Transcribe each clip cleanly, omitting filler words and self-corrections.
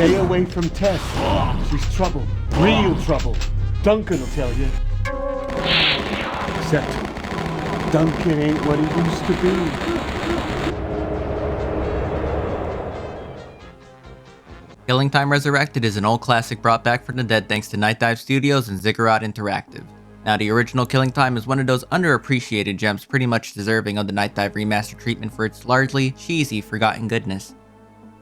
Stay away from Tess. She's trouble. Real trouble. Duncan will tell you. Except, Duncan ain't what he used to be. Killing Time Resurrected is an old classic brought back from the dead thanks to Night Dive Studios and Ziggurat Interactive. Now, the original Killing Time is one of those underappreciated gems pretty much deserving of the Night Dive remaster treatment for its largely cheesy, forgotten goodness.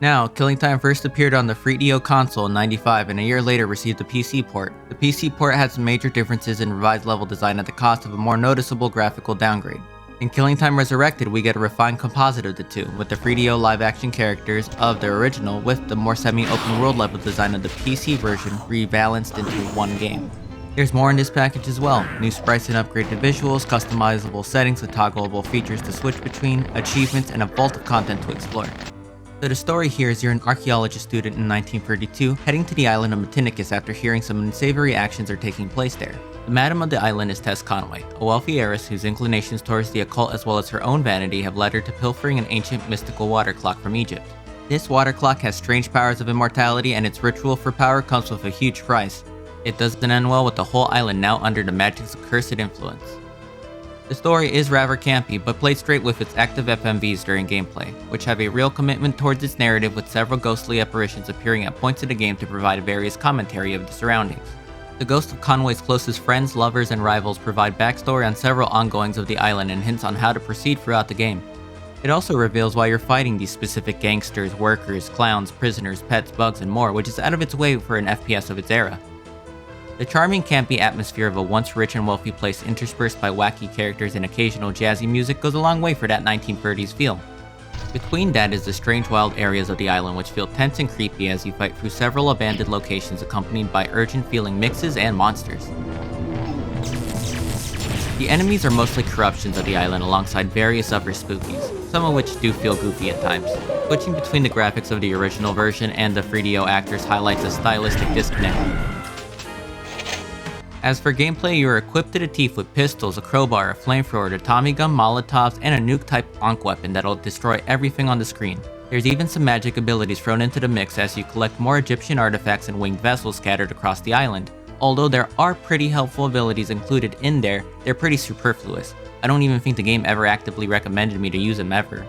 Now, Killing Time first appeared on the 3DO console in '95 and a year later received a PC port. The PC port had some major differences in revised level design at the cost of a more noticeable graphical downgrade. In Killing Time Resurrected, we get a refined composite of the two, with the 3DO live-action characters of the original with the more semi-open world level design of the PC version rebalanced into one game. There's more in this package as well: new sprites and upgraded visuals, customizable settings with toggleable features to switch between, achievements, and a vault of content to explore. So the story here is you're an archaeology student in 1932, heading to the island of Matinicus after hearing some unsavory actions are taking place there. The madam of the island is Tess Conway, a wealthy heiress whose inclinations towards the occult as well as her own vanity have led her to pilfering an ancient mystical water clock from Egypt. This water clock has strange powers of immortality, and its ritual for power comes with a huge price. It doesn't end well with the whole island now under the magic's accursed influence. The story is rather campy, but played straight with its active FMVs during gameplay, which have a real commitment towards its narrative with several ghostly apparitions appearing at points of the game to provide various commentary of the surroundings. The ghosts of Conway's closest friends, lovers, and rivals provide backstory on several ongoings of the island and hints on how to proceed throughout the game. It also reveals why you're fighting these specific gangsters, workers, clowns, prisoners, pets, bugs, and more, which is out of its way for an FPS of its era. The charming campy atmosphere of a once rich and wealthy place interspersed by wacky characters and occasional jazzy music goes a long way for that 1930s feel. Between that is the strange wild areas of the island which feel tense and creepy as you fight through several abandoned locations accompanied by urgent feeling mixes and monsters. The enemies are mostly corruptions of the island alongside various other spookies, some of which do feel goofy at times. Switching between the graphics of the original version and the 3DO actors highlights a stylistic disconnect. As for gameplay, you are equipped to the teeth with pistols, a crowbar, a flamethrower, a Tommy gun, molotovs, and a nuke-type bonk weapon that'll destroy everything on the screen. There's even some magic abilities thrown into the mix as you collect more Egyptian artifacts and winged vessels scattered across the island. Although there are pretty helpful abilities included in there, they're pretty superfluous. I don't even think the game ever actively recommended me to use them ever.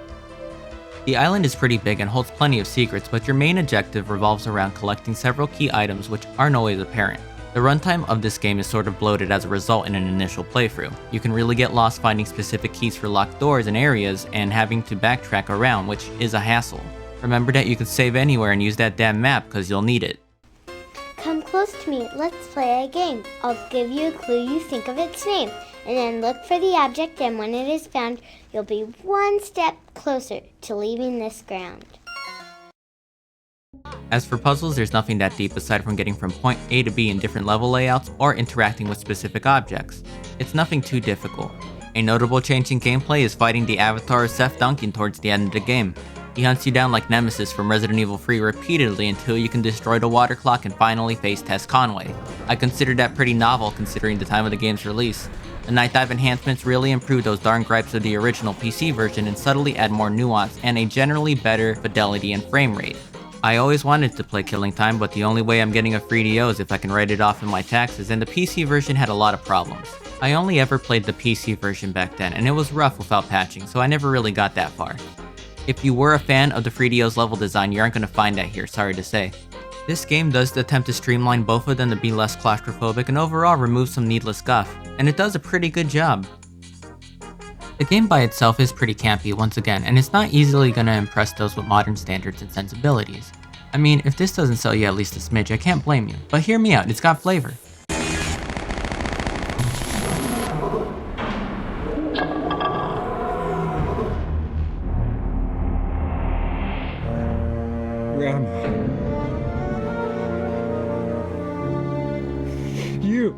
The island is pretty big and holds plenty of secrets, but your main objective revolves around collecting several key items which aren't always apparent. The runtime of this game is sort of bloated as a result in an initial playthrough. You can really get lost finding specific keys for locked doors and areas and having to backtrack around, which is a hassle. Remember that you can save anywhere and use that damn map because you'll need it. Come close to me, let's play a game. I'll give you a clue you think of its name, and then look for the object, and when it is found, you'll be one step closer to leaving this ground. As for puzzles, there's nothing that deep aside from getting from point A to B in different level layouts or interacting with specific objects. It's nothing too difficult. A notable change in gameplay is fighting the avatar of Seth Duncan towards the end of the game. He hunts you down like Nemesis from Resident Evil 3 repeatedly until you can destroy the water clock and finally face Tess Conway. I consider that pretty novel considering the time of the game's release. The Night Dive enhancements really improve those darn gripes of the original PC version and subtly add more nuance and a generally better fidelity and frame rate. I always wanted to play Killing Time, but the only way I'm getting a 3DO is if I can write it off in my taxes, and the PC version had a lot of problems. I only ever played the PC version back then, and it was rough without patching, so I never really got that far. If you were a fan of the 3DO's level design, you aren't going to find that here, sorry to say. This game does attempt to streamline both of them to be less claustrophobic and overall remove some needless guff, and it does a pretty good job. The game by itself is pretty campy once again, and it's not easily gonna impress those with modern standards and sensibilities. I mean, if this doesn't sell you at least a smidge, I can't blame you, but hear me out, it's got flavor. You!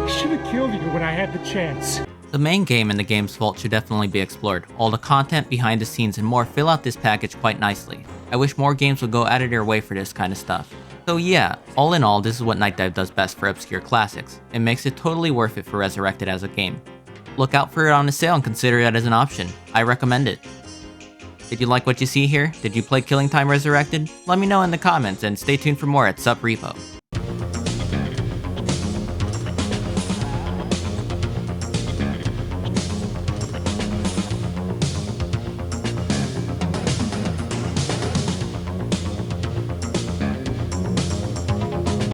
I should have killed you when I had the chance. The main game and the game's vault should definitely be explored. All the content, behind the scenes, and more fill out this package quite nicely. I wish more games would go out of their way for this kind of stuff. So yeah, all in all, this is what Night Dive does best for obscure classics. It makes it totally worth it for Resurrected as a game. Look out for it on a sale and consider it as an option. I recommend it. Did you like what you see here? Did you play Killing Time Resurrected? Let me know in the comments and stay tuned for more at Sup Repo.